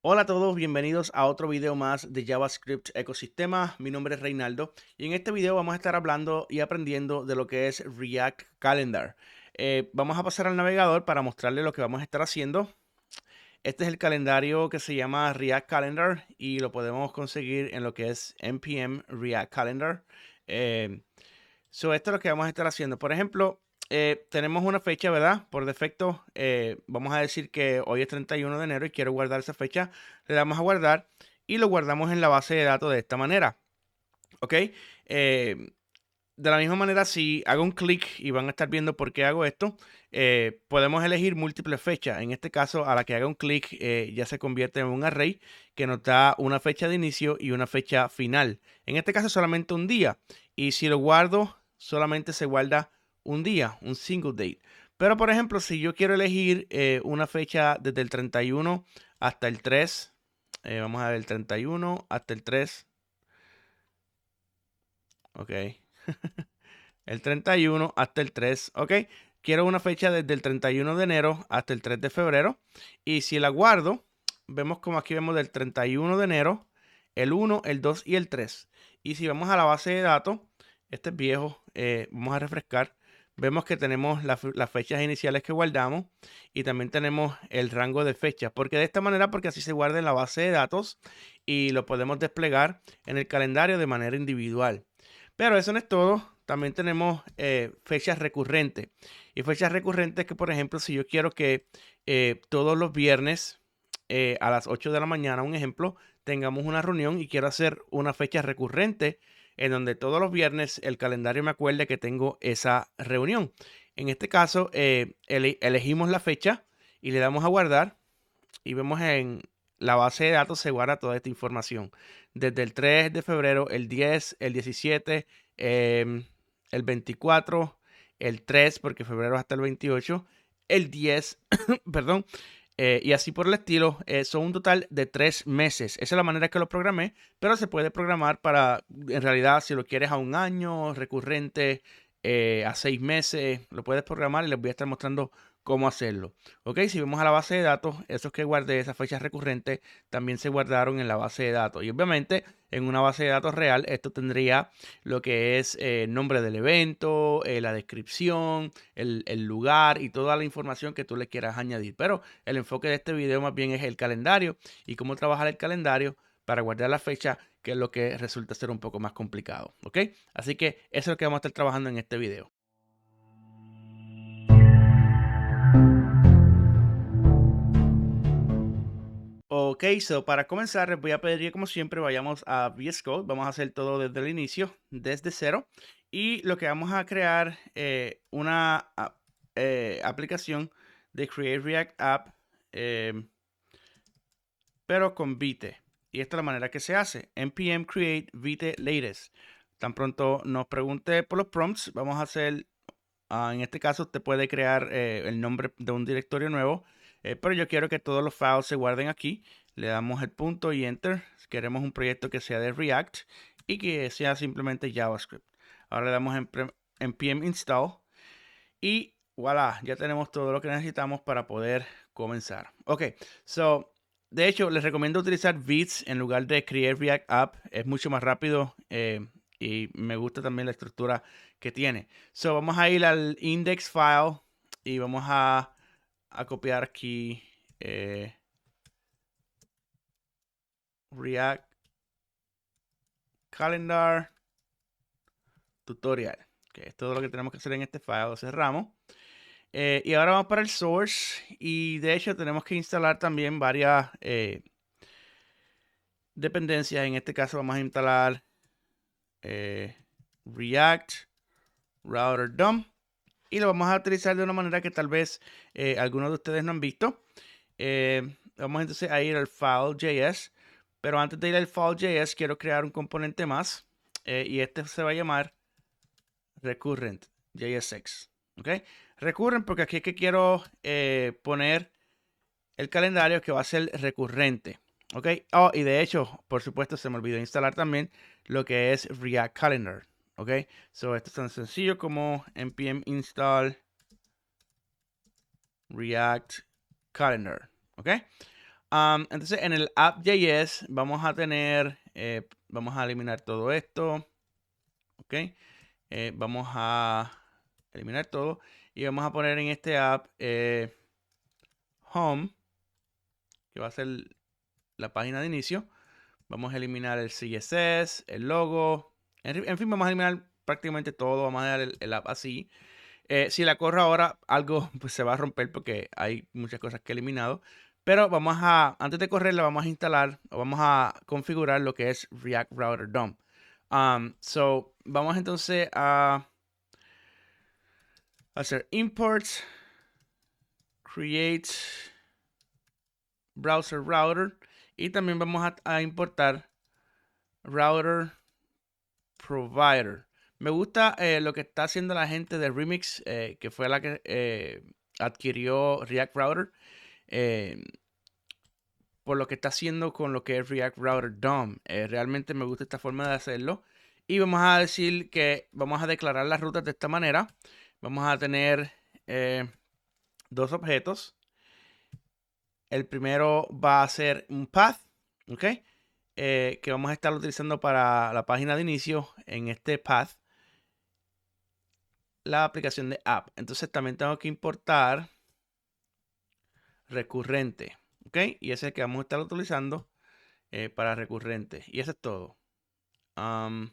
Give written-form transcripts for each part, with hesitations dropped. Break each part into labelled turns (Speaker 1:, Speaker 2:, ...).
Speaker 1: Hola a todos, bienvenidos a otro video más de JavaScript Ecosistema. Mi nombre es Reinaldo y en este video vamos a estar hablando y aprendiendo de lo que es React Calendar. Vamos a pasar al navegador para mostrarle lo que vamos a estar haciendo. Este es el calendario que se llama React Calendar y lo podemos conseguir en lo que es npm React Calendar. Eh, esto es lo que vamos a estar haciendo. Por ejemplo, tenemos una fecha, ¿verdad? Por defecto, vamos a decir que hoy es 31 de enero y quiero guardar esa fecha. Le damos a guardar y lo guardamos en la base de datos de esta manera. ¿Ok? De la misma manera, si hago un clic y van a estar viendo por qué hago esto, podemos elegir múltiples fechas. En este caso, a la que haga un clic, ya se convierte en un array que nos da una fecha de inicio y una fecha final. En este caso, solamente un día. Y si lo guardo, solamente se guarda un día, un single date. Pero, por ejemplo, si yo quiero elegir una fecha desde el 31 hasta el 3, vamos a ver el 31 hasta el 3. Ok. El 31 hasta el 3, ¿ok? Quiero una fecha desde el 31 de enero hasta el 3 de febrero. Y si la guardo, vemos como aquí vemos del 31 de enero, el 1, el 2 y el 3. Y si vamos a la base de datos, este es viejo, vamos a refrescar. Vemos que tenemos las fechas iniciales que guardamos y también tenemos el rango de fechas. Porque de esta manera, porque así se guarda en la base de datos y lo podemos desplegar en el calendario de manera individual. Pero eso no es todo. También tenemos fechas recurrentes. Y fechas recurrentes que, por ejemplo, si yo quiero que todos los viernes a las 8 de la mañana, un ejemplo, tengamos una reunión y quiero hacer una fecha recurrente en donde todos los viernes el calendario me acuerde que tengo esa reunión. En este caso, elegimos la fecha y le damos a guardar y vemos en la base de datos se guarda toda esta información. Desde el 3 de febrero, el 10, el 17, em, el 24, el 3, porque febrero hasta el 28, el 10, perdón, y así por el estilo. Son un total de 3 meses. Esa es la manera que lo programé, pero se puede programar para, en realidad, si lo quieres a un año, recurrente, a 6 meses, lo puedes programar y les voy a estar mostrando cómo hacerlo. Ok, si vemos a la base de datos, esos que guardé, esas fechas recurrentes, también se guardaron en la base de datos. Y obviamente, en una base de datos real, esto tendría lo que es el nombre del evento, la descripción, el lugar y toda la información que tú le quieras añadir. Pero el enfoque de este video más bien es el calendario y cómo trabajar el calendario para guardar la fecha, que es lo que resulta ser un poco más complicado. ¿Ok? Así que eso es lo que vamos a estar trabajando en este video. Ok, so para comenzar les voy a pedir que como siempre vayamos a VS Code. Vamos a hacer todo desde el inicio, desde cero. Y lo que vamos a crear una aplicación de Create React App, eh, pero con Vite. Y esta es la manera que se hace. npm create Vite latest. Tan pronto nos pregunte por los prompts, vamos a hacer, en este caso usted puede crear el nombre de un directorio nuevo, pero yo quiero que todos los files se guarden aquí. Le damos el punto y enter. Queremos un proyecto que sea de React y que sea simplemente JavaScript. Ahora le damos npm install y voilà, ya tenemos todo lo que necesitamos para poder comenzar. Ok, so, de hecho, les recomiendo utilizar Vite en lugar de Create React App. Es mucho más rápido y me gusta también la estructura que tiene. So, vamos a ir al index file y vamos a copiar aquí React Calendar Tutorial. Que es todo lo que tenemos que hacer en este file. Lo cerramos. Y ahora vamos para el source y de hecho tenemos que instalar también varias dependencias. En este caso vamos a instalar React Router DOM y lo vamos a utilizar de una manera que tal vez algunos de ustedes no han visto. Vamos entonces a ir al file.js, pero antes de ir al file.js quiero crear un componente más y este se va a llamar recurrent JSX. ¿Ok? Recurrent porque aquí es que quiero poner el calendario que va a ser recurrente. ¿Ok? Oh, y de hecho, por supuesto, se me olvidó instalar también lo que es React Calendar. ¿Ok? So, esto es tan sencillo como npm install React Calendar. ¿Ok? Entonces en el app.js vamos a tener, vamos a eliminar todo esto. Ok. Vamos a eliminar todo y vamos a poner en este app home, que va a ser la página de inicio. Vamos a eliminar el CSS, el logo. En fin, vamos a eliminar prácticamente todo. Vamos a dar el app así. Si la corro ahora, algo pues, se va a romper porque hay muchas cosas que he eliminado. Pero vamos a, antes de correrla, vamos a instalar o vamos a configurar lo que es React Router DOM. So, vamos entonces a hacer imports, create browser router y también vamos a importar router provider. Me gusta lo que está haciendo la gente de Remix, que fue la que adquirió React Router, por lo que está haciendo con lo que es React Router DOM. Realmente me gusta esta forma de hacerlo. Y vamos a decir que vamos a declarar las rutas de esta manera. Vamos a tener dos objetos. El primero va a ser un path, ¿ok? Que vamos a estar utilizando para la página de inicio. En este path, la aplicación de app. Entonces también tengo que importar recurrente, ¿ok? Y ese es el que vamos a estar utilizando para recurrente. Y eso es todo. Vamos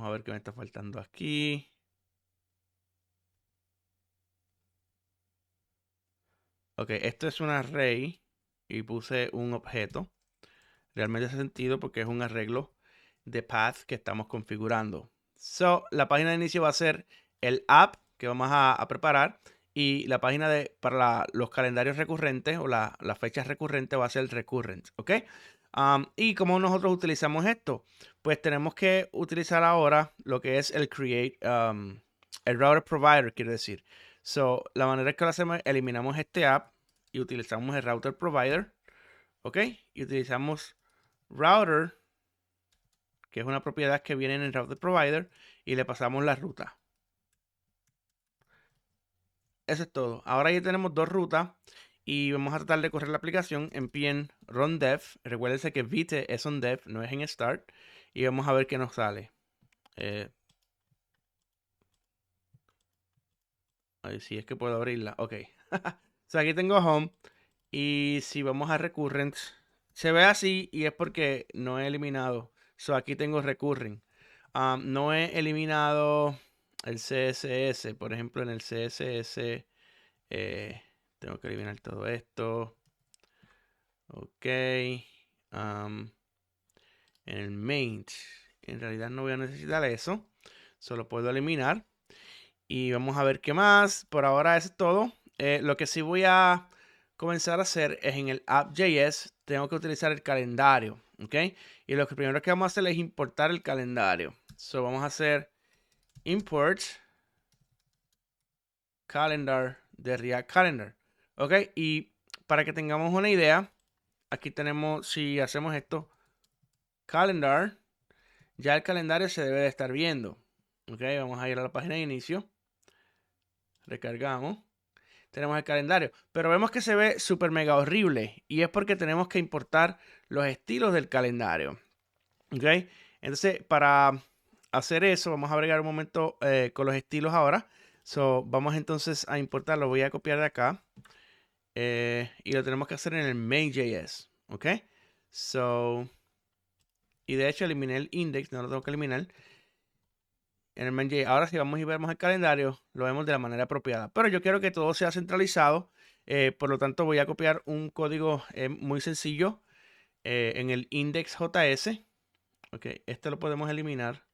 Speaker 1: a ver qué me está faltando aquí. Ok, esto es un array y puse un objeto. Realmente hace sentido porque es un arreglo de path que estamos configurando. So, la página de inicio va a ser el app que vamos a preparar y la página para los calendarios recurrentes o las fechas recurrentes va a ser el recurrent, ¿ok? Y como nosotros utilizamos esto, pues tenemos que utilizar ahora lo que es el create, el router provider, quiero decir. So, la manera que lo hacemos, eliminamos este app y utilizamos el router provider, ¿ok? Y utilizamos router, que es una propiedad que viene en el router provider, y le pasamos la ruta. Eso es todo. Ahora ya tenemos dos rutas y vamos a tratar de correr la aplicación en pn run dev. Recuérdense que Vite es on dev, no es en start. Y vamos a ver qué nos sale. A ver si es que puedo abrirla. Ok. So, aquí tengo home. Y si vamos a recurrent, se ve así y es porque no he eliminado. So, aquí tengo recurring. No he eliminado el CSS. Por ejemplo, en el CSS tengo que eliminar todo esto. Ok. En el main. En realidad no voy a necesitar eso. Solo puedo eliminar. Y vamos a ver qué más. Por ahora eso es todo. Lo que sí voy a comenzar a hacer es en el app.js. Tengo que utilizar el calendario. ¿Ok? Y lo que primero que vamos a hacer es importar el calendario. So vamos a hacer import calendar de React Calendar. ¿Ok? Y para que tengamos una idea, aquí tenemos, si hacemos esto, calendar, ya el calendario se debe de estar viendo. ¿Ok? Vamos a ir a la página de inicio. Recargamos. Tenemos el calendario, pero vemos que se ve súper mega horrible y es porque tenemos que importar los estilos del calendario. ¿Ok? Entonces, para hacer eso, vamos a agregar un momento con los estilos ahora. So, vamos entonces a importarlo. Voy a copiar de acá y lo tenemos que hacer en el main.js. ¿Ok? So, y de hecho eliminé el index, no lo tengo que eliminar. En el main.js. Ahora si vamos y vemos el calendario, lo vemos de la manera apropiada. Pero yo quiero que todo sea centralizado. Por lo tanto, voy a copiar un código muy sencillo en el index.js. Ok, este lo podemos eliminar.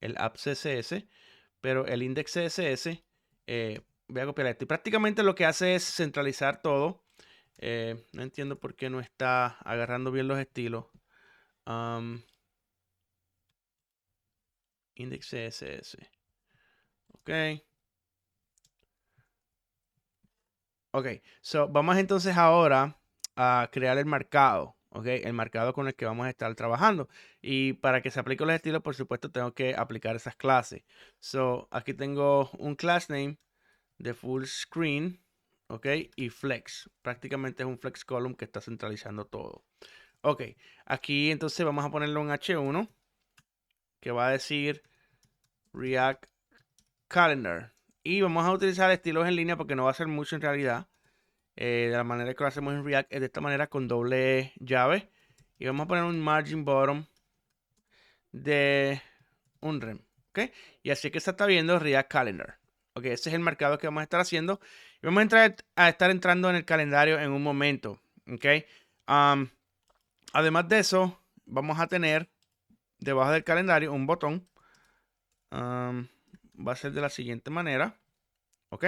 Speaker 1: El app CSS. Pero el index CSS, voy a copiar esto. Y prácticamente lo que hace es centralizar todo. No entiendo por qué no está agarrando bien los estilos. Index CSS. Ok. Ok, so vamos entonces ahora a crear el marcado, ok, el marcado con el que vamos a estar trabajando. Y para que se apliquen los estilos, por supuesto, tengo que aplicar esas clases. So, aquí tengo un class name de full screen, ok, y flex. Prácticamente es un flex column que está centralizando todo. Ok, aquí entonces vamos a ponerle un H1 que va a decir React Calendar. Y vamos a utilizar estilos en línea porque no va a ser mucho en realidad. De la manera que lo hacemos en React es de esta manera con doble llave. Y vamos a poner un margin bottom de un rem. ¿Ok? Y así que se está viendo React Calendar. Ok, ese es el marcado que vamos a estar haciendo. Y vamos a estar entrando en el calendario en un momento. ¿Ok? Además de eso, vamos a tener debajo del calendario un botón. Va a ser de la siguiente manera. ¿Ok?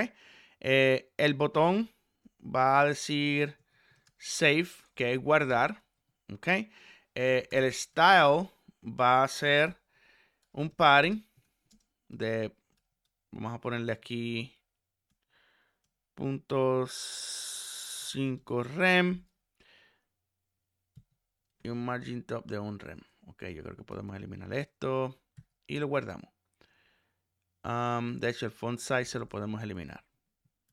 Speaker 1: El botón va a decir save, que es guardar. ¿Ok? El style va a ser un padding de, vamos a ponerle aquí 0.5 rem y un margin top de un rem. Ok, yo creo que podemos eliminar esto y lo guardamos. De hecho, el font size se lo podemos eliminar.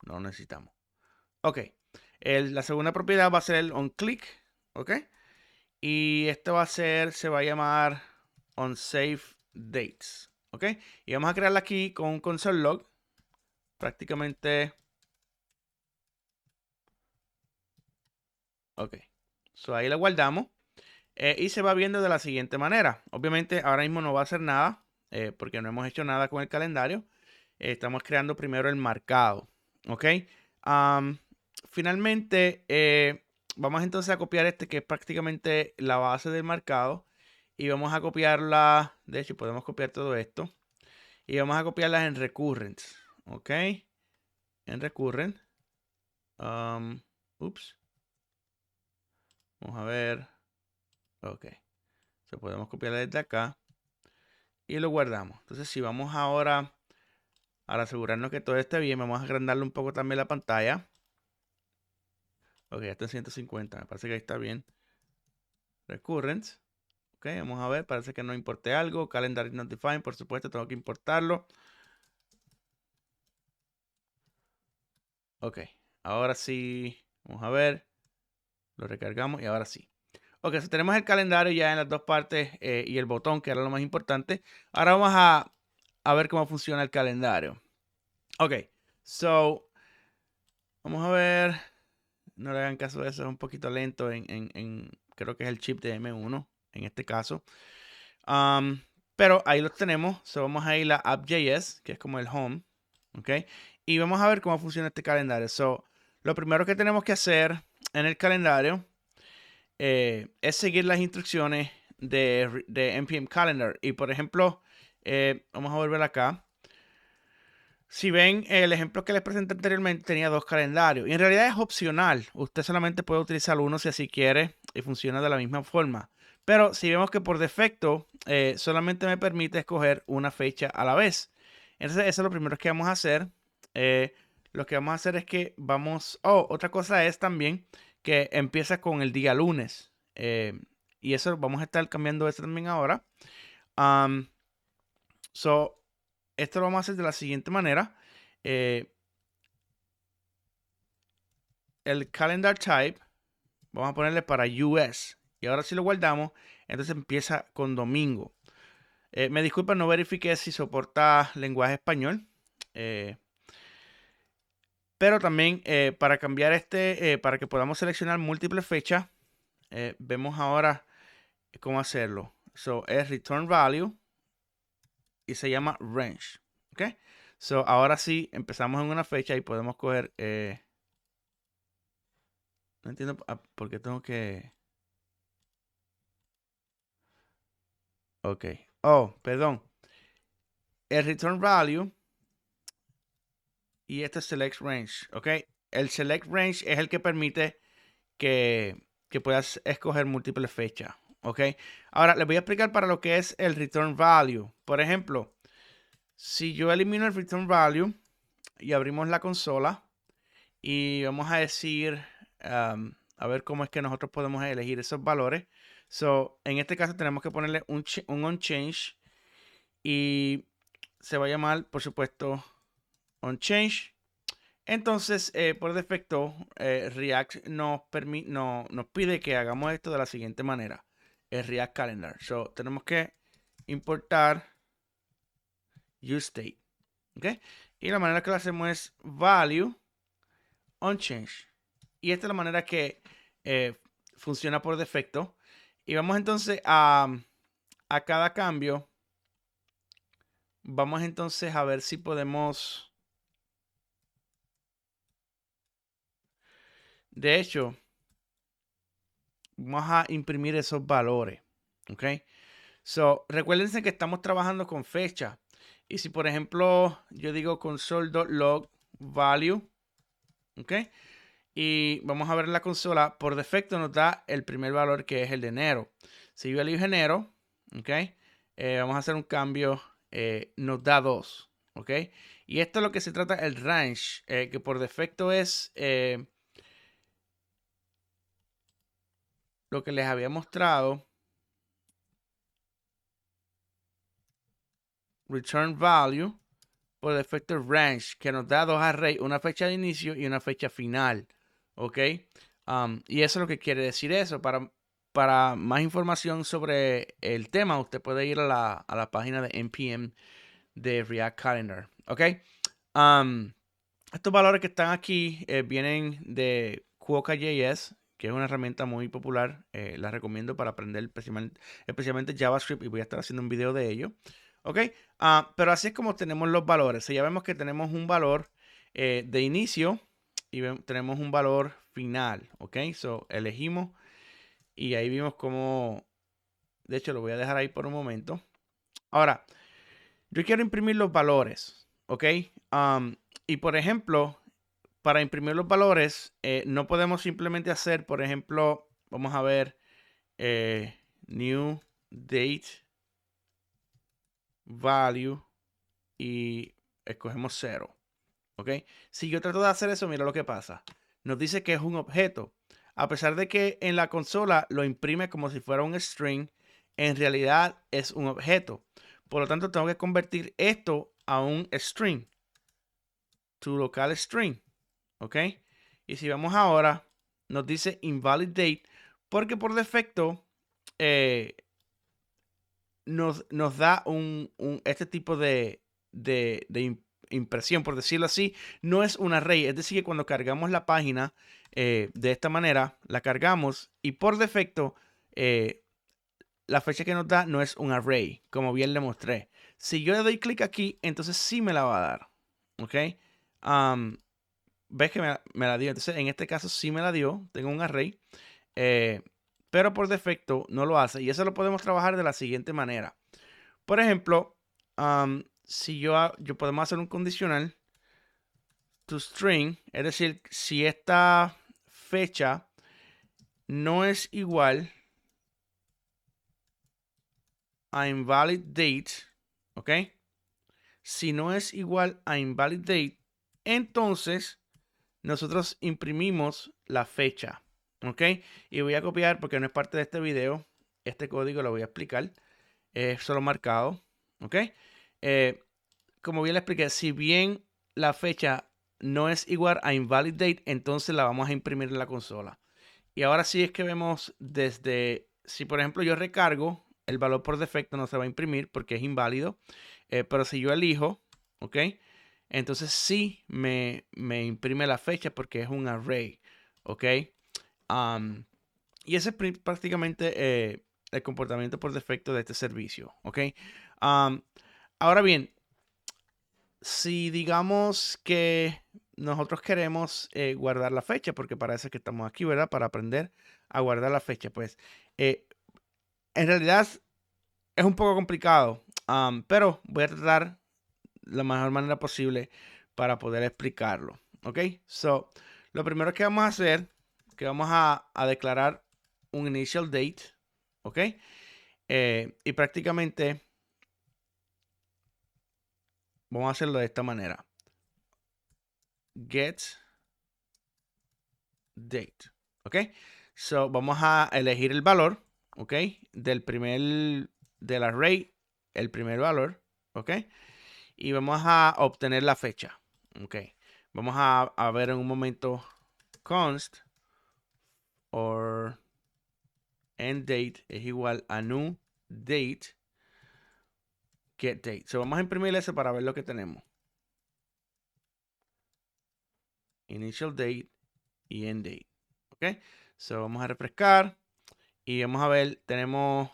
Speaker 1: No lo necesitamos. Ok. La segunda propiedad va a ser el onClick. Ok. Y esto va a ser, se va a llamar onSaveDates. Ok. Y vamos a crearla aquí con un console log. Prácticamente. Ok. So ahí la guardamos. Y se va viendo de la siguiente manera. Obviamente ahora mismo no va a hacer nada. Porque no hemos hecho nada con el calendario. Estamos creando primero el marcado. Ok. Finalmente, vamos entonces a copiar este que es prácticamente la base del marcado. Y vamos a copiarla. De hecho, podemos copiar todo esto. Y vamos a copiarlas en recurrents. Ok. En recurrent. Ups. Vamos a ver. Ok. So, podemos copiarla desde acá. Y lo guardamos. Entonces, si vamos ahora a asegurarnos que todo esté bien, vamos a agrandarle un poco también la pantalla. Ok, ya está en 150. Me parece que ahí está bien. Recurrents. Ok, vamos a ver. Parece que no importe algo. Calendar is not defined. Por supuesto, tengo que importarlo. Ok, ahora sí. Vamos a ver. Lo recargamos y ahora sí. Ok, so tenemos el calendario ya en las dos partes y el botón, que era lo más importante. Ahora vamos a ver cómo funciona el calendario. Ok, so vamos a ver. No le hagan caso de eso, es un poquito lento creo que es el chip de M1 en este caso. Pero ahí los tenemos. So vamos a ir a app.js, que es como el home. Ok, y vamos a ver cómo funciona este calendario. So, lo primero que tenemos que hacer en el calendario es seguir las instrucciones de NPM Calendar. Y por ejemplo, vamos a volver acá. Si ven el ejemplo que les presenté anteriormente, tenía dos calendarios. Y en realidad es opcional. Usted solamente puede utilizar uno si así quiere y funciona de la misma forma. Pero si vemos que por defecto solamente me permite escoger una fecha a la vez. Entonces eso es lo primero que vamos a hacer. Lo que vamos a hacer es que vamos... Oh, otra cosa es también que empieza con el día lunes. Y eso vamos a estar cambiando eso también ahora. So, esto lo vamos a hacer de la siguiente manera. El calendar type, vamos a ponerle para US. Y ahora si lo guardamos, entonces empieza con domingo. Me disculpa, no verifiqué si soporta lenguaje español. Pero también para cambiar para que podamos seleccionar múltiples fechas, vemos ahora cómo hacerlo. So, es return value y se llama range. ¿Ok? So, ahora sí empezamos en una fecha y podemos coger... no entiendo por qué tengo que... Ok. Oh, perdón. El return value y este select range. ¿Ok? El select range es el que permite que puedas escoger múltiples fechas. ¿Ok? Ahora les voy a explicar para lo que es el return value. Por ejemplo, si yo elimino el return value y abrimos la consola y vamos a decir, a ver cómo es que nosotros podemos elegir esos valores. So, en este caso tenemos que ponerle un onChange y se va a llamar, por supuesto, onChange. Entonces, por defecto, React nos pide que hagamos esto de la siguiente manera. El React Calendar. So, tenemos que importar useState. ¿Ok? Y la manera que lo hacemos es value onChange. Y esta es la manera que funciona por defecto. Y vamos entonces a cada cambio. Vamos entonces a ver si podemos... De hecho, vamos a imprimir esos valores. ¿Ok? So, recuérdense que estamos trabajando con fecha. Y si, por ejemplo, yo digo console.log value, ¿ok? Y vamos a ver en la consola, por defecto nos da el primer valor que es el de enero. Si yo elijo enero, ¿ok? Vamos a hacer un cambio, nos da 2, ¿ok? Y esto es lo que se trata el range, que por defecto es lo que les había mostrado. Return value, por defecto range, que nos da dos arrays, una fecha de inicio y una fecha final, ¿ok? Y eso es lo que quiere decir eso. Para más información sobre el tema, usted puede ir a la página de NPM de React Calendar, ¿ok? Estos valores que están aquí vienen de Quokka.js, que es una herramienta muy popular. La recomiendo para aprender especialmente JavaScript, y voy a estar haciendo un video de ello. ¿Ok? Pero así es como tenemos los valores. Ya vemos que tenemos un valor de inicio y tenemos un valor final. ¿Ok? So, elegimos y ahí vimos cómo... De hecho, lo voy a dejar ahí por un momento. Ahora, yo quiero imprimir los valores. ¿Ok? Y por ejemplo, para imprimir los valores, no podemos simplemente hacer, por ejemplo, vamos a ver, new date value y escogemos 0. ¿Ok? Si yo trato de hacer eso, mira lo que pasa. Nos dice que es un objeto. A pesar de que en la consola lo imprime como si fuera un string, en realidad es un objeto. Por lo tanto, tengo que convertir esto a un string. To local string. ¿Ok? Y si vamos ahora, nos dice invalidate, porque por defecto nos da este tipo de impresión, por decirlo así. No es un array, es decir, que cuando cargamos la página de esta manera, la cargamos y por defecto la fecha que nos da no es un array, como bien le mostré. Si yo le doy clic aquí, entonces sí me la va a dar. ¿Ok? Ves que me la dio. Entonces, en este caso sí me la dio. Tengo un array. Pero por defecto no lo hace. Y eso lo podemos trabajar de la siguiente manera. Por ejemplo, si yo podemos hacer un condicional to string. Es decir, si esta fecha no es igual a invalid date. ¿Ok? Si no es igual a invalid date, entonces nosotros imprimimos la fecha. ¿Ok? Y voy a copiar, porque no es parte de este video, este código lo voy a explicar. Es solo marcado. ¿Ok? Como bien le expliqué, si bien la fecha no es igual a invalidate, entonces la vamos a imprimir en la consola. Y ahora sí es que vemos desde, si por ejemplo yo recargo, el valor por defecto no se va a imprimir porque es inválido. Pero si yo elijo, ¿ok? Entonces sí me imprime la fecha porque es un array, ¿ok? Y ese es prácticamente el comportamiento por defecto de este servicio, ¿ok? Ahora bien, si digamos que nosotros queremos guardar la fecha, porque parece que estamos aquí, ¿verdad? Para aprender a guardar la fecha, pues en realidad es un poco complicado, pero voy a tratar la mejor manera posible para poder explicarlo. ¿Ok? So, lo primero que vamos a hacer, que vamos a declarar un initial date. ¿Ok? Y prácticamente vamos a hacerlo de esta manera. Get date. ¿Ok? So, vamos a elegir el valor. ¿Ok? Del array, el primer valor. ¿Ok? Y vamos a obtener la fecha. ¿Ok? Vamos a ver en un momento const or end date es igual a new date get date. So vamos a imprimir eso para ver lo que tenemos. Initial date y end date. Ok. So vamos a refrescar y vamos a ver, tenemos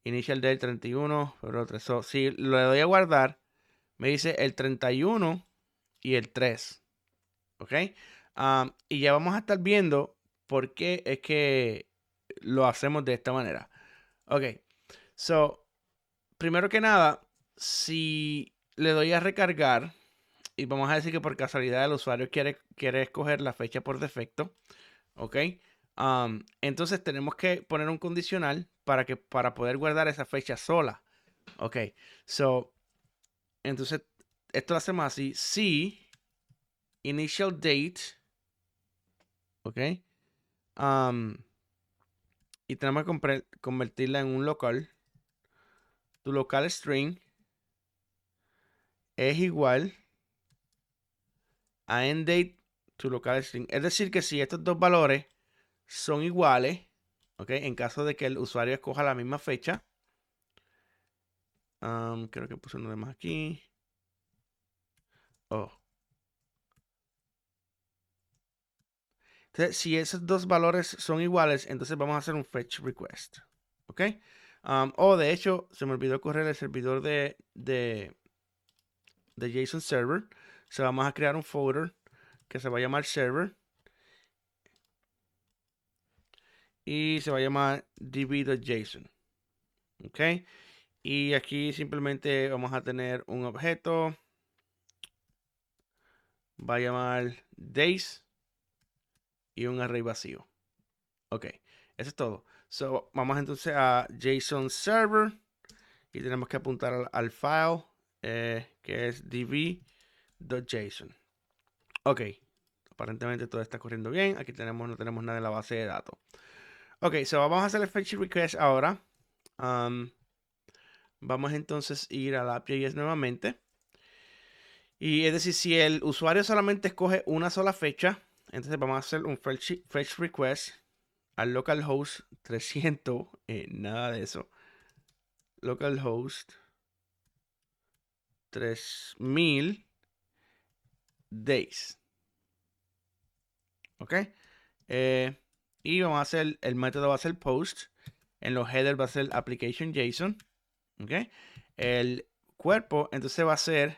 Speaker 1: initial date 31, febrero 3. So, si lo doy a guardar, me dice el 31 y el 3. Ok. Y ya vamos a estar viendo por qué es que lo hacemos de esta manera. Ok. So, primero que nada, si le doy a recargar, y vamos a decir que por casualidad el usuario quiere escoger la fecha por defecto, ¿ok? Entonces tenemos que poner un condicional para poder guardar esa fecha sola, ¿ok? So, entonces esto lo hacemos así, si initial date, ¿ok? Y tenemos que convertirla en un local. Tu local string es igual a end date tu local string. Es decir, que si estos dos valores son iguales, ¿ok? En caso de que el usuario escoja la misma fecha. Creo que puse uno de más aquí. Oh. Entonces, si esos dos valores son iguales, entonces vamos a hacer un fetch request. ¿Ok? De hecho, se me olvidó correr el servidor de JSON Server. So, vamos a crear un folder que se va a llamar server. Y se va a llamar db.json. ¿Ok? Y aquí simplemente vamos a tener un objeto. Va a llamar days y un array vacío. Ok, eso es todo. So, vamos entonces a JSON Server y tenemos que apuntar al file que es db.json. Ok, aparentemente todo está corriendo bien. Aquí no tenemos nada en la base de datos. Ok, so vamos a hacer el fetch request ahora. Vamos entonces a ir a la app.js nuevamente. Y es decir, si el usuario solamente escoge una sola fecha, entonces vamos a hacer un fetch request al localhost 300, nada de eso. Localhost 3000 days. ¿Ok? Y vamos a hacer, el método va a ser post. En los headers va a ser application JSON. ¿Ok? El cuerpo, entonces va a ser,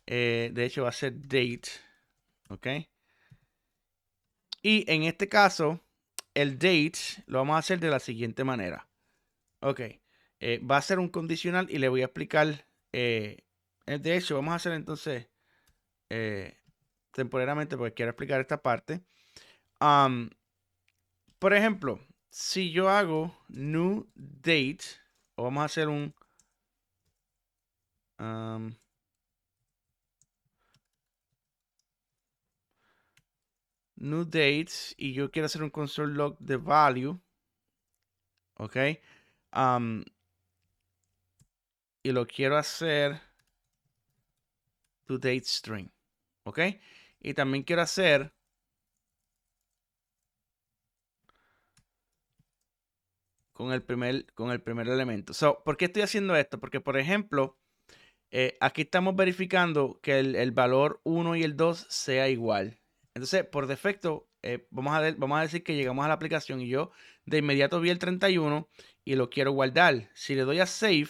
Speaker 1: de hecho va a ser date. ¿Ok? Y en este caso, el date lo vamos a hacer de la siguiente manera. Ok. Va a ser un condicional y le voy a explicar. De hecho, vamos a hacer entonces temporariamente porque quiero explicar esta parte. Por ejemplo, si yo hago new date, o vamos a hacer un new date y yo quiero hacer un console log de value, ok, y lo quiero hacer to date string, ok, y también quiero hacer con el primer elemento. So, ¿por qué estoy haciendo esto? Porque, por ejemplo, aquí estamos verificando que el valor 1 y el 2 sea igual. Entonces, por defecto, vamos a decir que llegamos a la aplicación y yo de inmediato vi el 31 y lo quiero guardar. Si le doy a Save,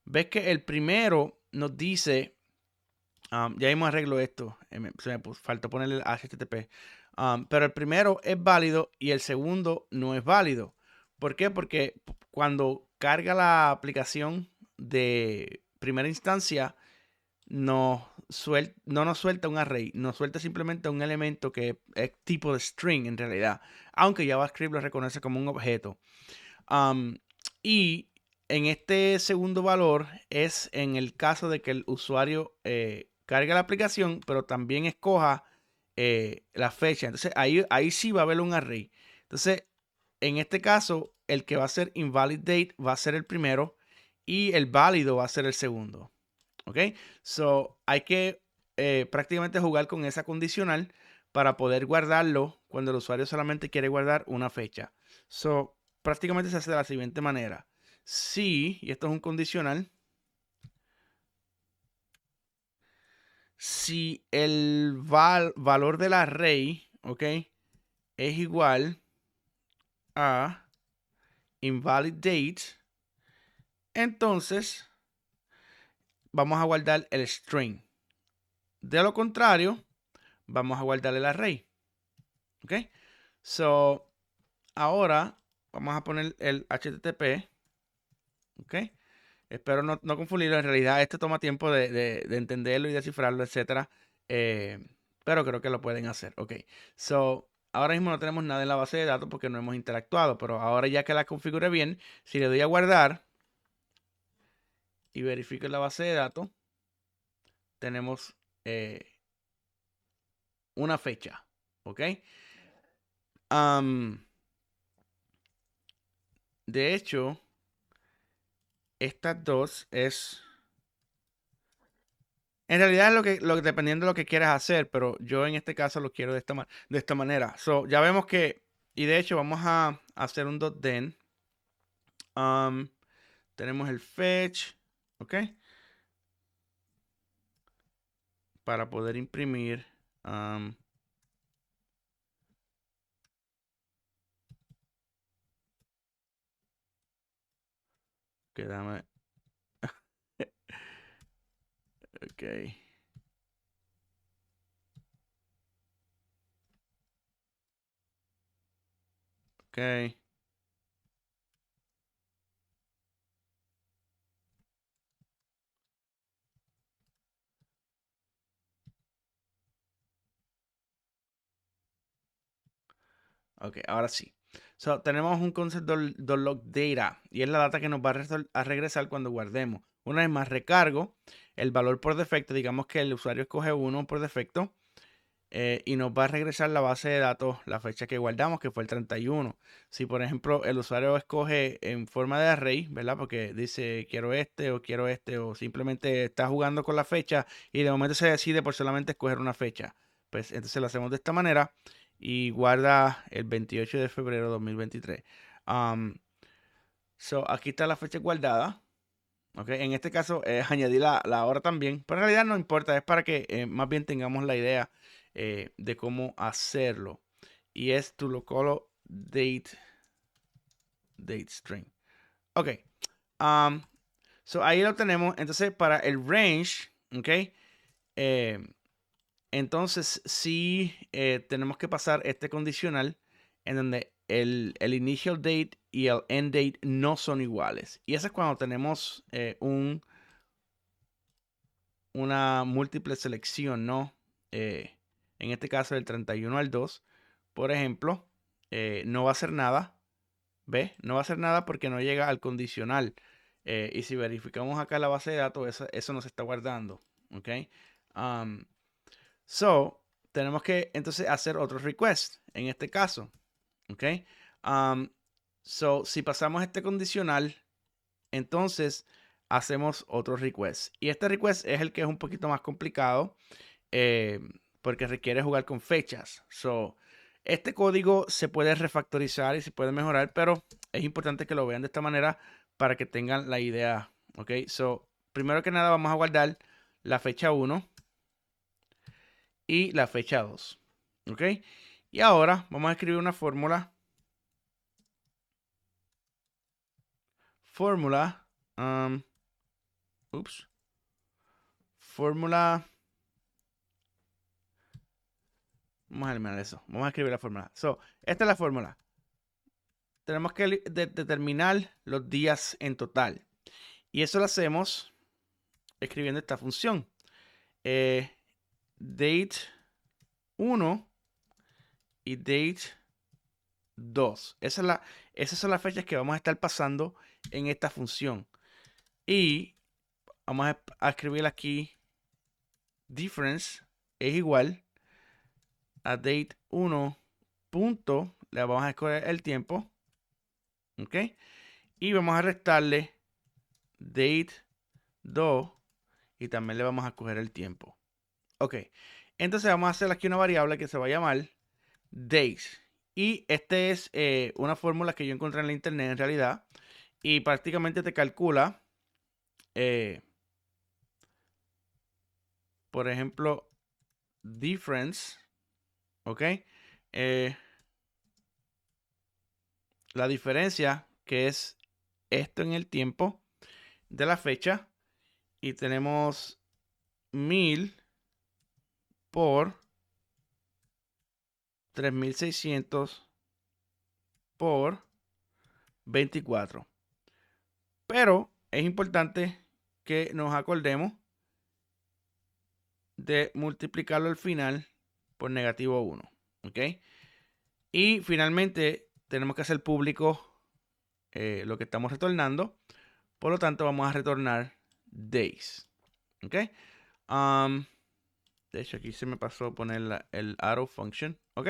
Speaker 1: ves que el primero nos dice, ya mismo arreglo esto, se me faltó ponerle el HTTP, pero el primero es válido y el segundo no es válido. ¿Por qué? Porque cuando carga la aplicación de primera instancia, no nos suelta un array, nos suelta simplemente un elemento que es tipo de string en realidad, aunque JavaScript lo reconoce como un objeto. Y en este segundo valor es en el caso de que el usuario cargue la aplicación, pero también escoja la fecha. Entonces ahí sí va a haber un array. Entonces, en este caso, el que va a ser invalid date va a ser el primero y el válido va a ser el segundo. ¿Ok? So, hay que prácticamente jugar con esa condicional para poder guardarlo cuando el usuario solamente quiere guardar una fecha. So, prácticamente se hace de la siguiente manera. Si, y esto es un condicional, si el valor del array, ¿ok? Es igual a invalidate, entonces vamos a guardar el string. De lo contrario, vamos a guardar el array. ¿Ok? So, ahora vamos a poner el HTTP. ¿Ok? Espero no confundirlo. En realidad, esto toma tiempo de entenderlo y descifrarlo, etcétera. Pero creo que lo pueden hacer. Ok. So, ahora mismo no tenemos nada en la base de datos porque no hemos interactuado. Pero ahora ya que la configure bien, si le doy a guardar y verifico en la base de datos, tenemos una fecha. ¿Ok? De hecho, estas dos es... En realidad es dependiendo de lo que quieras hacer, pero yo en este caso lo quiero de esta manera. So, ya vemos que, y de hecho vamos a hacer un .then. Tenemos el fetch, ¿ok? Para poder imprimir. Que dame. Ok. Ok. Ok, ahora sí. So, tenemos un concepto log data y es la data que nos va a regresar cuando guardemos. Una vez más, recargo el valor por defecto. Digamos que el usuario escoge uno por defecto y nos va a regresar la base de datos, la fecha que guardamos, que fue el 31. Si, por ejemplo, el usuario escoge en forma de array, ¿verdad? Porque dice quiero este, o simplemente está jugando con la fecha y de momento se decide por solamente escoger una fecha. Pues entonces lo hacemos de esta manera y guarda el 28 de febrero de 2023. So, aquí está la fecha guardada. Okay. En este caso, añadí la hora también, pero en realidad no importa, es para que más bien tengamos la idea de cómo hacerlo. Y es to local date string. Ok. So ahí lo tenemos. Entonces, para el range, ok. Entonces, sí tenemos que pasar este condicional en donde el initial date y el end date no son iguales. Y eso es cuando tenemos una múltiple selección, ¿no? En este caso, del 31 al 2, por ejemplo, no va a hacer nada. ¿Ve? No va a hacer nada porque no llega al condicional. Y si verificamos acá la base de datos, eso no se está guardando. ¿Ok? So, tenemos que entonces hacer otro request en este caso. ¿Ok? So, si pasamos este condicional, entonces hacemos otro request. Y este request es el que es un poquito más complicado eh, porque requiere jugar con fechas. So, este código se puede refactorizar y se puede mejorar, pero es importante que lo vean de esta manera para que tengan la idea. Ok, so, primero que nada vamos a guardar la fecha 1 y la fecha 2. Ok, y ahora vamos a escribir una fórmula. Fórmula. Ups. Fórmula. Vamos a eliminar eso. Vamos a escribir la fórmula. So, esta es la fórmula. Tenemos que determinar los días en total. Y eso lo hacemos escribiendo esta función. Date 1 y date 2. Esas son las fechas que vamos a estar pasando en esta función. Y vamos a escribir aquí difference es igual a date 1 punto. Le vamos a escoger el tiempo. ¿Ok? Y vamos a restarle date 2 y también le vamos a coger el tiempo. Ok. Entonces vamos a hacer aquí una variable que se va a llamar days. Y este es una fórmula que yo encontré en la internet en realidad. Y prácticamente te calcula, por ejemplo, difference. Ok. La diferencia que es esto en el tiempo de la fecha. Y tenemos 1000 por 3600 por 24. Pero es importante que nos acordemos de multiplicarlo al final por -1. ¿Ok? Y finalmente tenemos que hacer público lo que estamos retornando. Por lo tanto, vamos a retornar days. ¿Ok? De hecho, aquí se me pasó poner el arrow function. ¿Ok?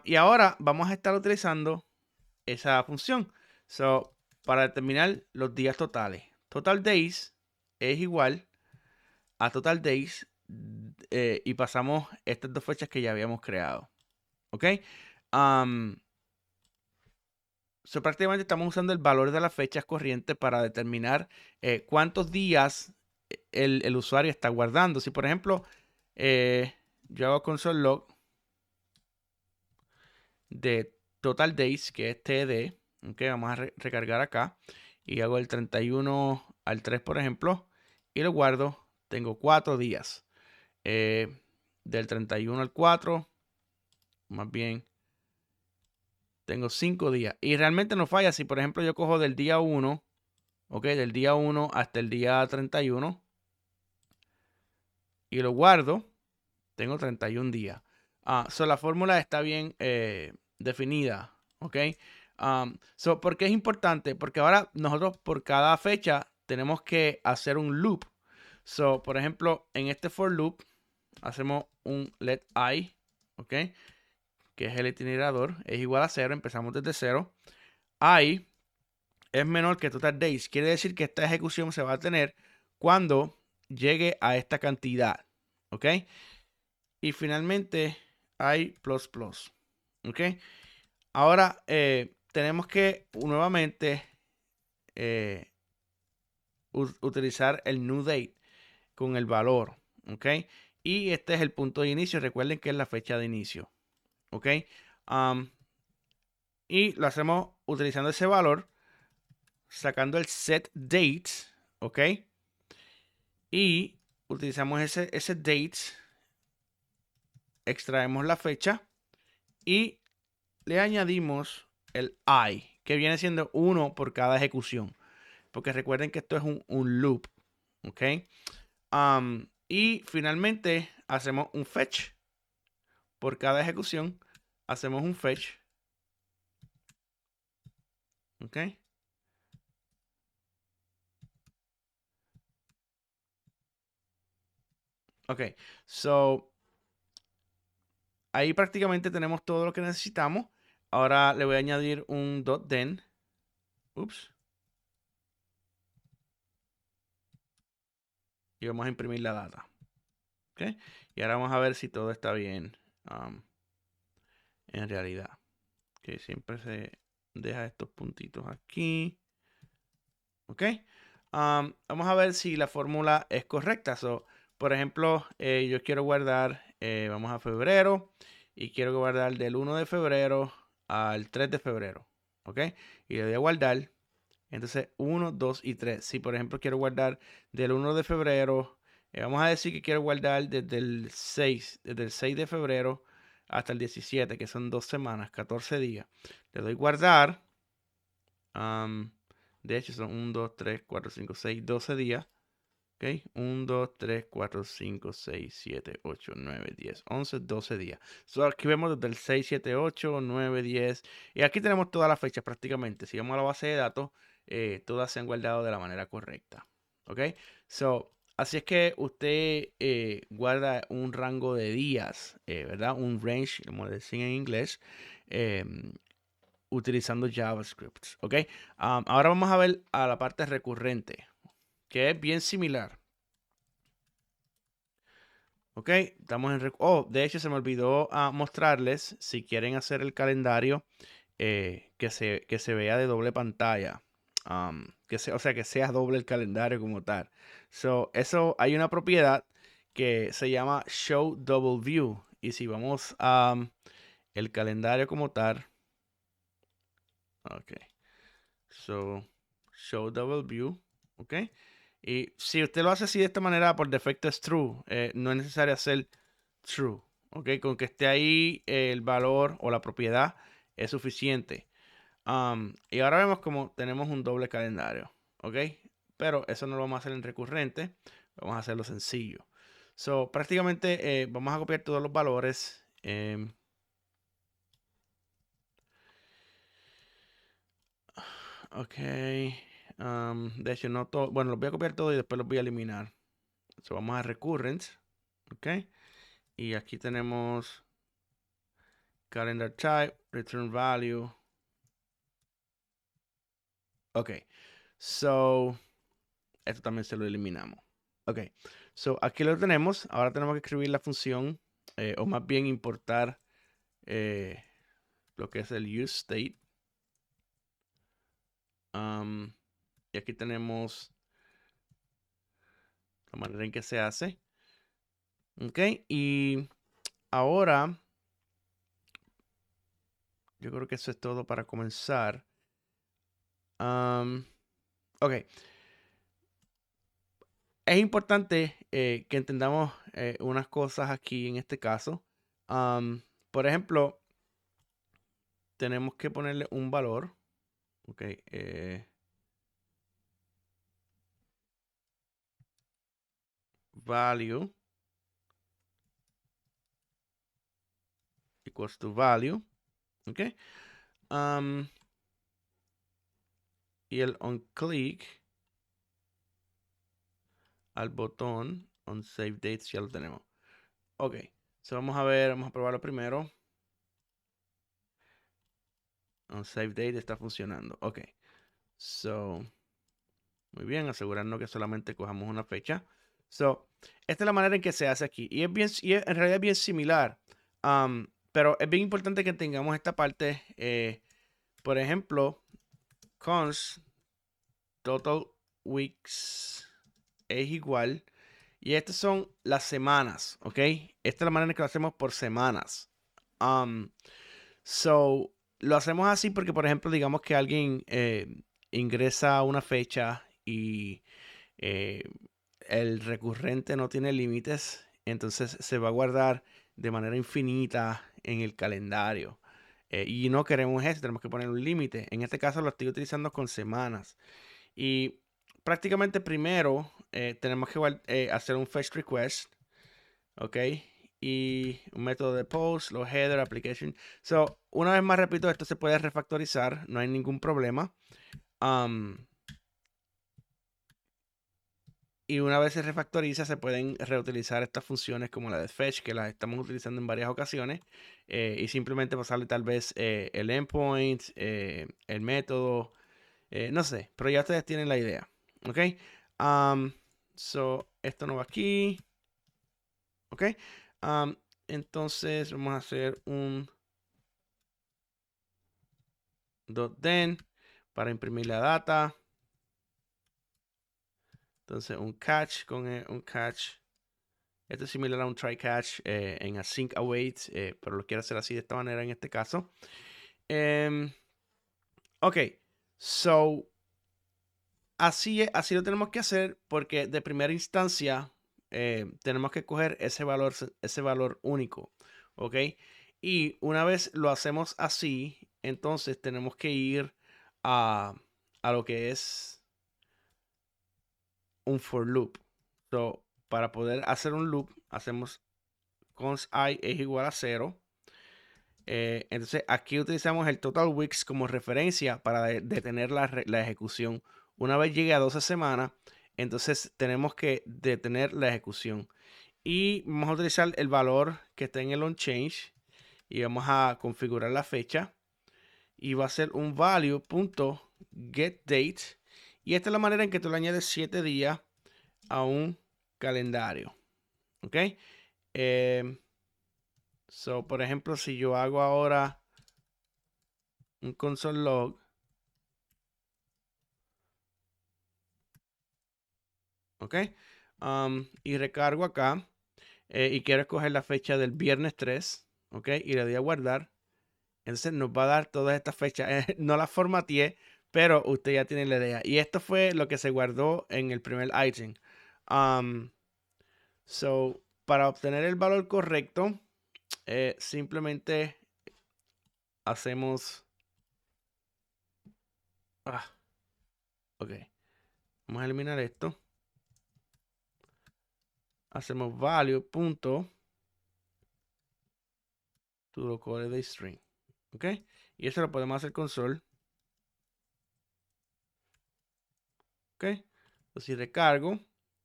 Speaker 1: Y ahora vamos a estar utilizando esa función. So, para determinar los días totales. Total days es igual a total days y pasamos estas dos fechas que ya habíamos creado. ¿Ok? So, prácticamente estamos usando el valor de las fechas corrientes para determinar cuántos días el usuario está guardando. Si, por ejemplo, yo hago console log de total days, que es TD, okay, vamos a recargar acá, y hago el 31 al 3, por ejemplo, y lo guardo. Tengo 4 días. Del 31 al 4, más bien, tengo 5 días. Y realmente no falla. Si, por ejemplo, yo cojo del día 1, ok, del día 1 hasta el día 31, y lo guardo, tengo 31 días. So la fórmula está bien definida, ok. ¿Por qué es importante? Porque ahora nosotros por cada fecha tenemos que hacer un loop. So, por ejemplo, en este for loop hacemos un let I, ok, que es el itinerador, es igual a 0, empezamos desde 0. I es menor que total days, quiere decir que esta ejecución se va a tener cuando llegue a esta cantidad, ok. Y finalmente I plus plus, ok. Ahora tenemos que nuevamente utilizar el new date con el valor, ok. Y este es el punto de inicio, recuerden que es la fecha de inicio, ok. Y lo hacemos utilizando ese valor, sacando el set date, ok. Y utilizamos ese date, extraemos la fecha y le añadimos el I, que viene siendo 1 por cada ejecución. Porque recuerden que esto es un loop, ok. Y finalmente hacemos un fetch. Por cada ejecución hacemos un fetch, ok. Ok, so ahí prácticamente tenemos todo lo que necesitamos. Ahora le voy a añadir un .then. Ups. Y vamos a imprimir la data. ¿Ok? Y ahora vamos a ver si todo está bien en realidad. Que siempre se deja estos puntitos aquí. ¿Ok? Vamos a ver si la fórmula es correcta. So, por ejemplo, yo quiero guardar, vamos a febrero, y quiero guardar del 1 de febrero al 3 de febrero. ¿Ok? Y le doy a guardar. Entonces, 1, 2 y 3. Si, por ejemplo, quiero guardar del 1 de febrero, vamos a decir que quiero guardar desde el 6 de febrero hasta el 17, que son 2 semanas, 14 días. Le doy guardar. De hecho, son 1, 2, 3, 4, 5, 6, 12 días. ¿Ok? 1, 2, 3, 4, 5, 6, 7, 8, 9, 10, 11, 12 días. So, aquí vemos desde el 6, 7, 8, 9, 10. Y aquí tenemos todas las fechas prácticamente. Si vamos a la base de datos, todas se han guardado de la manera correcta. ¿Ok? So, así es que usted guarda un rango de días, ¿verdad? Un range, como le decían en inglés. Utilizando JavaScript, ¿ok? Ahora vamos a ver a la parte recurrente, que es bien similar, Ok, estamos en... Oh, de hecho se me olvidó mostrarles si quieren hacer el calendario que se vea de doble pantalla. O sea, que sea doble el calendario como tal. So, eso hay una propiedad que se llama Show Double View. Y si vamos a el calendario como tal. Ok. So, Show Double View. Ok. Y si usted lo hace así de esta manera, por defecto es true. No es necesario hacer true. Ok. Con que esté ahí el valor o la propiedad es suficiente. Y ahora vemos como tenemos un doble calendario. Ok. Pero eso no lo vamos a hacer en recurrente. Vamos a hacerlo sencillo. So, prácticamente vamos a copiar todos los valores. Ok. De hecho, no todo. Bueno, los voy a copiar todo y después los voy a eliminar. So, vamos a recurrence. Ok. Y aquí tenemos calendar type, return value. Ok. So, esto también se lo eliminamos. Ok. So, aquí lo tenemos. Ahora tenemos que escribir la función, o más bien importar lo que es el use state. Y aquí tenemos la manera en que se hace. Ok. Y ahora, yo creo que eso es todo para comenzar. Ok. Es importante que entendamos unas cosas aquí en este caso. Por ejemplo, tenemos que ponerle un valor. Ok. Value equals to value. Ok. Y el on click al botón on save dates ya lo tenemos. Ok. So vamos a ver, vamos a probarlo primero. On save date está funcionando. Ok. So, muy bien, asegurarnos que solamente cojamos una fecha. So, esta es la manera en que se hace aquí. Y es bien, en realidad es bien similar. Pero es bien importante que tengamos esta parte. Por ejemplo, const total weeks es igual. Y estas son las semanas, ¿ok? Esta es la manera en que lo hacemos por semanas. So, lo hacemos así porque, por ejemplo, digamos que alguien ingresa una fecha y eh, el recurrente no tiene límites, entonces se va a guardar de manera infinita en el calendario. Y no queremos eso, tenemos que poner un límite. En este caso lo estoy utilizando con semanas. Y prácticamente primero tenemos que hacer un fetch request, ¿ok? Y un método de post, los header, application. So, una vez más repito, esto se puede refactorizar, no hay ningún problema. Y una vez se refactoriza, se pueden reutilizar estas funciones como la de fetch, que las estamos utilizando en varias ocasiones. Y simplemente pasarle tal vez el endpoint, el método, no sé, pero ya ustedes tienen la idea. ¿Ok? So, esto no va aquí. ¿Ok? Entonces vamos a hacer un .then para imprimir la data. Entonces un catch con un catch. Esto es similar a un try catch en async await, pero lo quiero hacer así de esta manera en este caso. Ok, so así lo tenemos que hacer porque de primera instancia tenemos que coger ese valor único. Ok, y una vez lo hacemos así, entonces tenemos que ir a lo que es un for loop. So, para poder hacer un loop, hacemos const I es igual a 0. Entonces aquí utilizamos el total weeks como referencia para detener la ejecución. Una vez llegue a 12 semanas, entonces tenemos que detener la ejecución. Y vamos a utilizar el valor que está en el onChange y vamos a configurar la fecha. Y va a ser un value.getDate. Y esta es la manera en que tú le añades 7 días a un calendario. ¿Ok? Por ejemplo, si yo hago ahora un console log, ¿ok? Y recargo acá y quiero escoger la fecha del viernes 3, ¿ok? Y le doy a guardar. Entonces nos va a dar todas estas fechas. No las formateé, pero usted ya tiene la idea. Y esto fue lo que se guardó en el primer item. Um, para obtener el valor correcto, simplemente hacemos... ok. Vamos a eliminar esto. Hacemos value punto to localhost de string. ¿Ok? Y eso lo podemos hacer con sol. ¿Ok? Entonces si recargo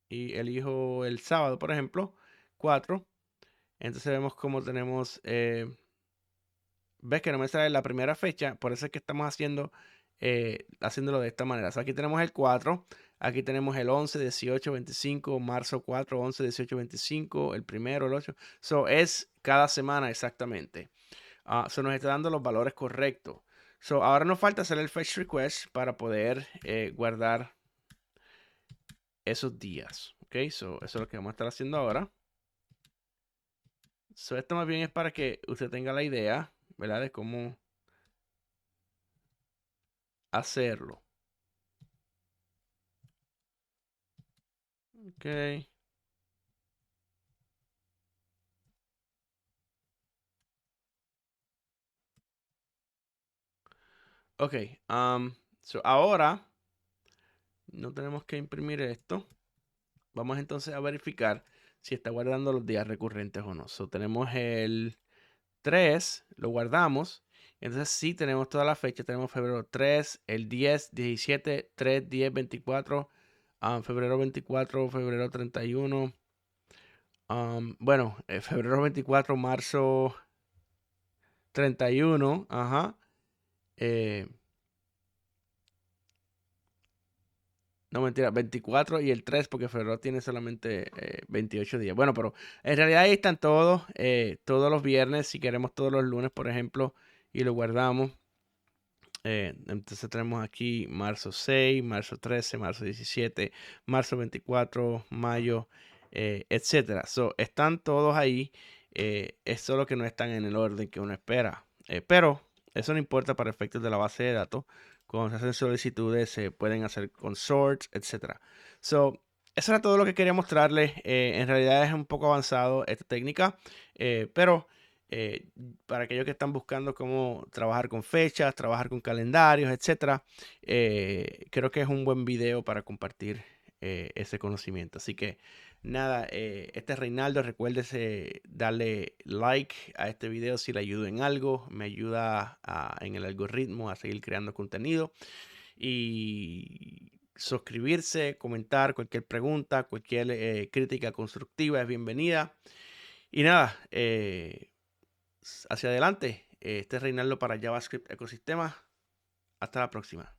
Speaker 1: y elijo el sábado, por ejemplo, 4. Entonces vemos cómo tenemos... ves que no me sale la primera fecha. Por eso es que estamos haciéndolo de esta manera. Aquí tenemos el 4. Aquí tenemos el 11, 18, 25, marzo 4, 11, 18, 25, el primero, el 8. Es cada semana exactamente. Nos está dando los valores correctos. Ahora nos falta hacer el fetch request para poder guardar esos días. Ok, eso es lo que vamos a estar haciendo ahora. Esto más bien es para que usted tenga la idea, ¿verdad? De cómo hacerlo. Ok. Ok. Ahora no tenemos que imprimir esto. Vamos entonces a verificar si está guardando los días recurrentes o no. Tenemos el 3, lo guardamos. Entonces sí tenemos toda la fecha. Tenemos febrero 3, el 10, 17, 3, 10, 24, febrero 24, febrero 31. Bueno, febrero 24, marzo 31. Ajá. Eh, No, mentira, 24 y el 3 porque febrero tiene solamente 28 días. Bueno, pero en realidad ahí están todos los viernes, si queremos todos los lunes, por ejemplo, y lo guardamos. Entonces tenemos aquí marzo 6, marzo 13, marzo 17, marzo 24, mayo, etcétera. Están todos ahí, es solo que no están en el orden que uno espera. Pero eso no importa para efectos de la base de datos. Cuando se hacen solicitudes se pueden hacer con sorts, etcétera. Eso era todo lo que quería mostrarles. En realidad es un poco avanzado esta técnica, pero eh, para aquellos que están buscando cómo trabajar con fechas, trabajar con calendarios, etcétera, creo que es un buen video para compartir ese conocimiento. Así que nada, este es Reinaldo. Recuérdese darle like a este video si le ayudo en algo. Me ayuda en el algoritmo a seguir creando contenido. Y suscribirse, comentar cualquier pregunta, cualquier crítica constructiva es bienvenida. Y nada, hacia adelante. Este es Reinaldo para JavaScript Ecosistema. Hasta la próxima.